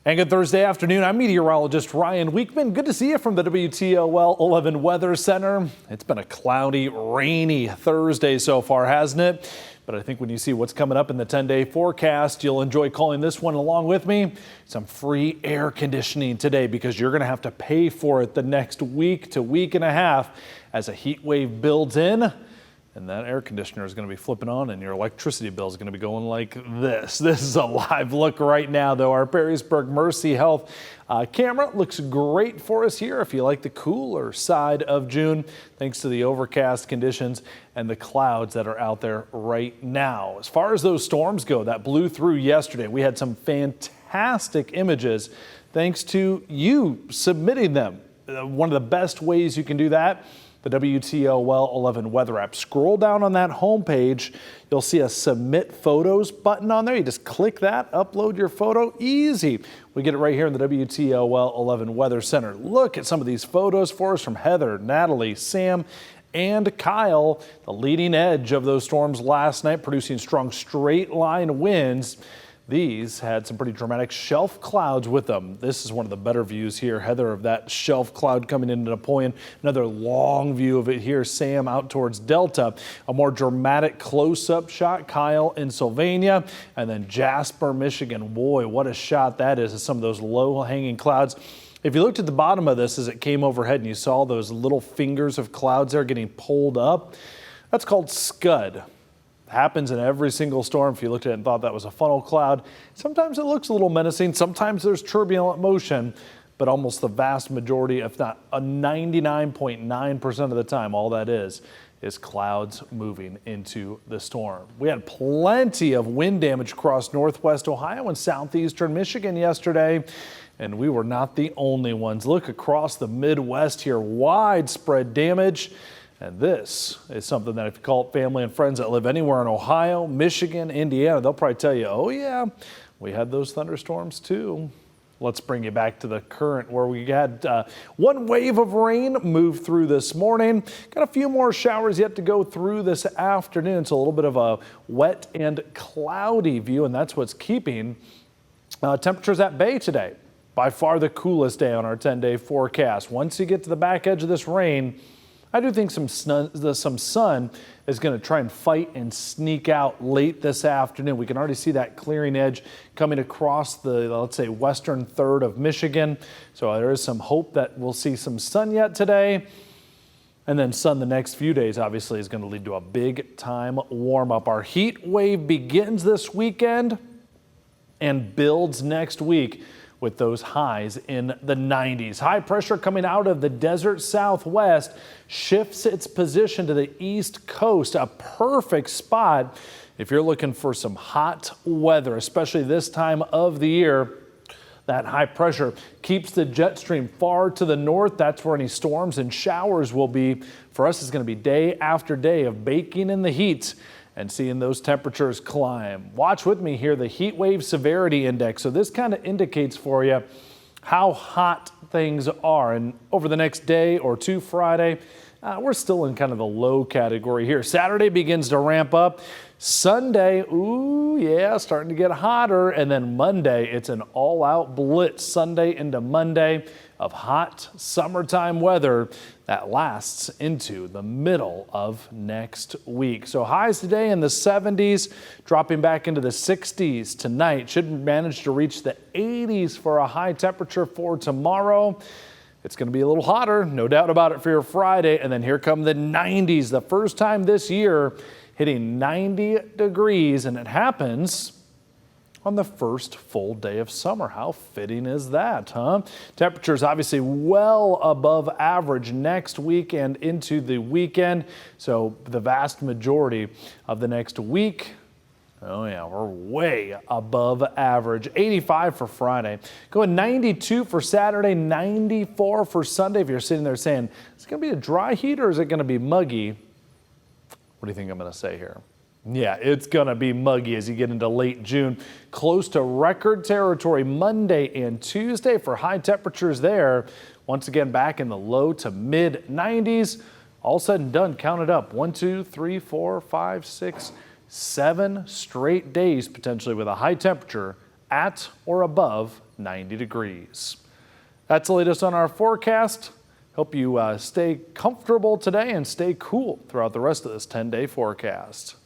And good Thursday afternoon. I'm meteorologist Ryan Weekman. Good to see you from the WTOL 11 Weather Center. It's been a cloudy, rainy Thursday so far, hasn't it? But I think when you see what's coming up in the 10-day forecast, you'll enjoy calling this one along with me. Some free air conditioning today because you're going to have to pay for it the next week to week and a half as a heat wave builds in. And that air conditioner is going to be flipping on and your electricity bill is going to be going like this. This is a live look right now, though. Our Perrysburg Mercy Health camera looks great for us here if you like the cooler side of June, thanks to the overcast conditions and the clouds that are out there right now. As far as those storms go that blew through yesterday, we had some fantastic images thanks to you submitting them. One of the best ways you can do that, the WTOL 11 weather app. Scroll down on that homepage. You'll see a submit photos button on there. You just click that, upload your photo, easy. We get it right here in the WTOL 11 Weather Center. Look at some of these photos for us from Heather, Natalie, Sam, and Kyle. The leading edge of those storms last night, producing strong straight line winds. These had some pretty dramatic shelf clouds with them. This is one of the better views here, Heather, of that shelf cloud coming into Napoleon. Another long view of it here, Sam, out towards Delta. A more dramatic close-up shot, Kyle in Sylvania. And then Jasper, Michigan. Boy, what a shot that is of some of those low-hanging clouds. If you looked at the bottom of this as it came overhead and you saw those little fingers of clouds there getting pulled up, that's called scud. Happens in every single storm. If you looked at it and thought that was a funnel cloud, sometimes it looks a little menacing. Sometimes there's turbulent motion, but almost the vast majority, if not a 99.9% of the time, all that is clouds moving into the storm. We had plenty of wind damage across northwest Ohio and southeastern Michigan yesterday, and we were not the only ones. Look across the Midwest here, widespread damage. And this is something that if you call family and friends that live anywhere in Ohio, Michigan, Indiana, they'll probably tell you, oh yeah, we had those thunderstorms too. Let's bring you back to the current where we had one wave of rain move through this morning. Got a few more showers yet to go through this afternoon. It's a little bit of a wet and cloudy view, and that's what's keeping temperatures at bay today. By far the coolest day on our 10-day forecast. Once you get to the back edge of this rain, I do think some sun is going to try and fight and sneak out late this afternoon. We can already see that clearing edge coming across the, let's say, western third of Michigan. So there is some hope that we'll see some sun yet today. And then sun the next few days, obviously, is going to lead to a big time warm up. Our heat wave begins this weekend and builds next week with those highs in the 90s. High pressure coming out of the desert southwest shifts its position to the east coast, a perfect spot if you're looking for some hot weather, especially this time of the year. That high pressure keeps the jet stream far to the north. That's where any storms and showers will be. For us, it's going to be day after day of baking in the heat and seeing those temperatures climb. Watch with me here, the heat wave severity index. So this kind of indicates for you how hot things are. And over the next day or two, Friday, we're still in kind of the low category here. Saturday begins to ramp up. Sunday, ooh, yeah, starting to get hotter. And then Monday, it's an all-out blitz Sunday into Monday of hot summertime weather that lasts into the middle of next week. So highs today in the 70s, dropping back into the 60s tonight. Should manage to reach the 80s for a high temperature for tomorrow. It's going to be a little hotter, no doubt about it, for your Friday. And then here come the 90s, the first time this year hitting 90 degrees, and it happens on the first full day of summer. How fitting is that, huh? Temperatures obviously well above average next week and into the weekend. So the vast majority of the next week, oh yeah, we're way above average. 85 for Friday. Going 92 for Saturday, 94 for Sunday. If you're sitting there saying, is it going to be a dry heat or is it going to be muggy? What do you think I'm going to say here? Yeah, it's going to be muggy as you get into late June. Close to record territory Monday and Tuesday for high temperatures there. Once again, back in the low to mid 90s. All said and done, count it up. 1, 2, 3, 4, 5, 6, 7 straight days potentially with a high temperature at or above 90 degrees. That's the latest on our forecast. Hope you stay comfortable today and stay cool throughout the rest of this 10-day forecast.